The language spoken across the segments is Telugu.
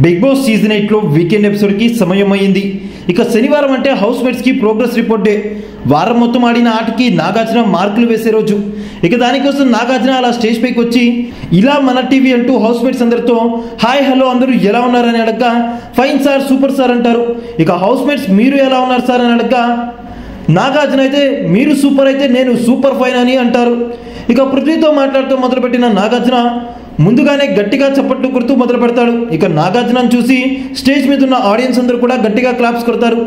బిగ్ బాస్ సీజన్ 8లో వీకెండ్ ఎపిసోడ్కి సమయం అయింది. ఇక శనివారం అంటే హౌస్ మేట్స్కి ప్రోగ్రెస్ రిపోర్ట్ డే. వారం మొత్తం ఆడిన ఆటకి నాగార్జున మార్కులు వేసే రోజు. ఇక దానికోసం నాగార్జున అలా స్టేజ్ పైకి వచ్చి ఇలా మన టీవీ అంటూ హౌస్ మేట్స్ అందరితో హాయ్ హలో అందరూ ఎలా ఉన్నారని అడగగా ఫైన్ సార్ సూపర్ సార్ అంటారు. ఇక హౌస్ మేట్స్ మీరు ఎలా ఉన్నారు సార్ అని అడగగా నాగార్జున అయితే మీరు సూపర్ అయితే నేను సూపర్ ఫైన్ అని అంటారు. ఇక పృథ్వీతో మాట్లాడుతూ మొదలుపెట్టిన నాగార్జున ముందుగానే గట్టిగా చప్పట్లు కొడుతూ మొదలు పెడతాడు. ఇక నాగార్జునను చూసి స్టేజ్ మీద ఉన్న ఆడియన్స్ అందరూ కూడా గట్టిగా క్లాప్స్ కొడతారు.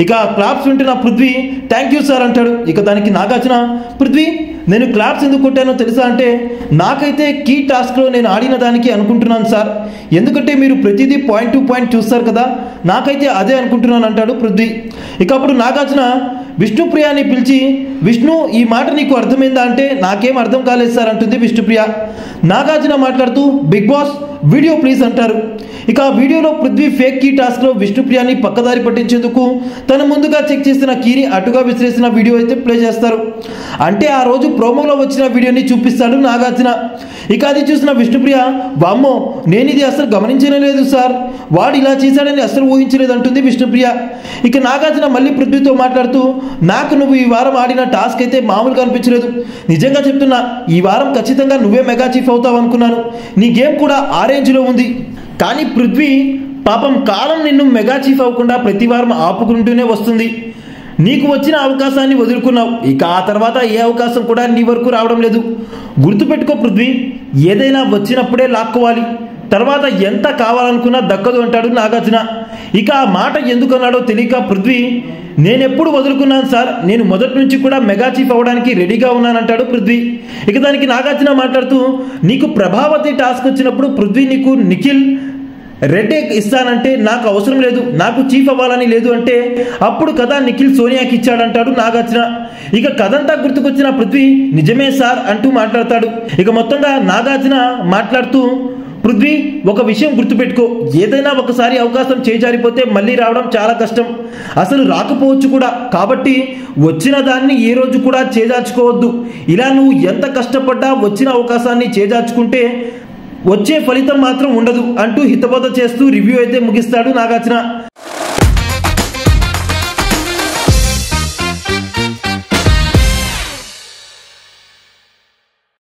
ఇక క్లాప్స్ వింటున్న పృథ్వీ థ్యాంక్ యూ సార్ అంటాడు. ఇక దానికి నాగార్జున పృథ్వీ నేను క్లాప్స్ ఎందుకు కొట్టానో తెలుసా అంటే నాకైతే కీ టాస్క్లో నేను ఆడిన దానికి అనుకుంటున్నాను సార్, ఎందుకంటే మీరు ప్రతిదీ పాయింట్ టు పాయింట్ చూస్తారు కదా, నాకైతే అదే అనుకుంటున్నాను అంటాడు పృథ్వీ. ఇక అప్పుడు నాగార్జున విష్ణుప్రియని పిలిచి విష్ణు ఈ మాట నీకు అర్థమైందా అంటే నాకేం అర్థం కాలేదు సార్ అంటుంది విష్ణుప్రియ. నాగార్జున మాట్లాడుతూ బిగ్ బాస్ వీడియో ప్లీజ్ అంటారు. ఇక ఆ వీడియోలో పృథ్వీ ఫేక్ కీ టాస్క్లో విష్ణుప్రియని పక్కదారి పట్టించేందుకు తను ముందుగా చెక్ చేసిన కీని అటుగా విసిరేసిన వీడియో అయితే ప్లే చేస్తారు. అంటే ఆ రోజు ప్రోమోలో వచ్చిన వీడియోని చూపిస్తాడు నాగార్జున. ఇక అది చూసిన విష్ణుప్రియ వామ్మో నేను ఇది అసలు గమనించనే లేదు సార్, వాడు ఇలా చేశాడని అసలు ఊహించలేదు అంటుంది విష్ణుప్రియ. ఇక నాగార్జున మళ్ళీ పృథ్వీతో మాట్లాడుతూ నాకు నువ్వు ఈ వారం ఆడిన టాస్క్ అయితే మామూలుగా అనిపించలేదు, నిజంగా చెప్తున్నా ఈ వారం ఖచ్చితంగా నువ్వే మెగా చీఫ్ అవుతావు అనుకున్నాను, నీ గేమ్ కూడా ఆ రేంజ్లో ఉంది. కానీ పృథ్వీ పాపం కాలం నిన్ను మెగా చీఫ్ అవ్వకుండా ప్రతి వారం ఆపుకుంటూనే వస్తుంది, నీకు వచ్చిన అవకాశాన్ని వదులుకున్నావు, ఇక ఆ తర్వాత ఏ అవకాశం కూడా నీ వరకు రావడం లేదు. గుర్తుపెట్టుకో పృథ్వీ, ఏదైనా వచ్చినప్పుడే లాక్కోవాలి, తర్వాత ఎంత కావాలనుకున్నా దక్కదు అంటాడు నాగార్జున. ఇక ఆ మాట ఎందుకన్నాడో తెలియక పృథ్వీ నేనెప్పుడు వదులుకున్నాను సార్, నేను మొదటి నుంచి కూడా మెగా చీఫ్ అవ్వడానికి రెడీగా ఉన్నానంటాడు పృథ్వీ. ఇక దానికి నాగార్జున మాట్లాడుతూ నీకు ప్రభావతి టాస్క్ వచ్చినప్పుడు పృథ్వీ నీకు నిఖిల్ రెడ్ ఎగ్ ఇస్తానంటే నాకు అవసరం లేదు, నాకు చీఫ్ అవ్వాలని లేదు అంటే అప్పుడు కదా నిఖిల్ సోనియాకి ఇచ్చాడంటాడు నాగార్జున. ఇక కథంతా గుర్తుకొచ్చిన పృథ్వీ నిజమే సార్ అంటూ మాట్లాడతాడు. ఇక మొత్తంగా నాగార్జున మాట్లాడుతూ పృథ్వీ ఒక విషయం గుర్తుపెట్టుకో, ఏదైనా ఒకసారి అవకాశం చేజారిపోతే మళ్ళీ రావడం చాలా కష్టం, అసలు రాకపోవచ్చు కూడా, కాబట్టి వచ్చిన దాన్ని ఏ రోజు కూడా చేజార్చుకోవద్దు. ఇలా నువ్వు ఎంత కష్టపడ్డా వచ్చిన అవకాశాన్ని చేజార్చుకుంటే వచ్చే ఫలితం మాత్రం ఉండదు అంటూ హితబోధ చేస్తూ రివ్యూ అయితే ముగిస్తాడు నాగార్జున.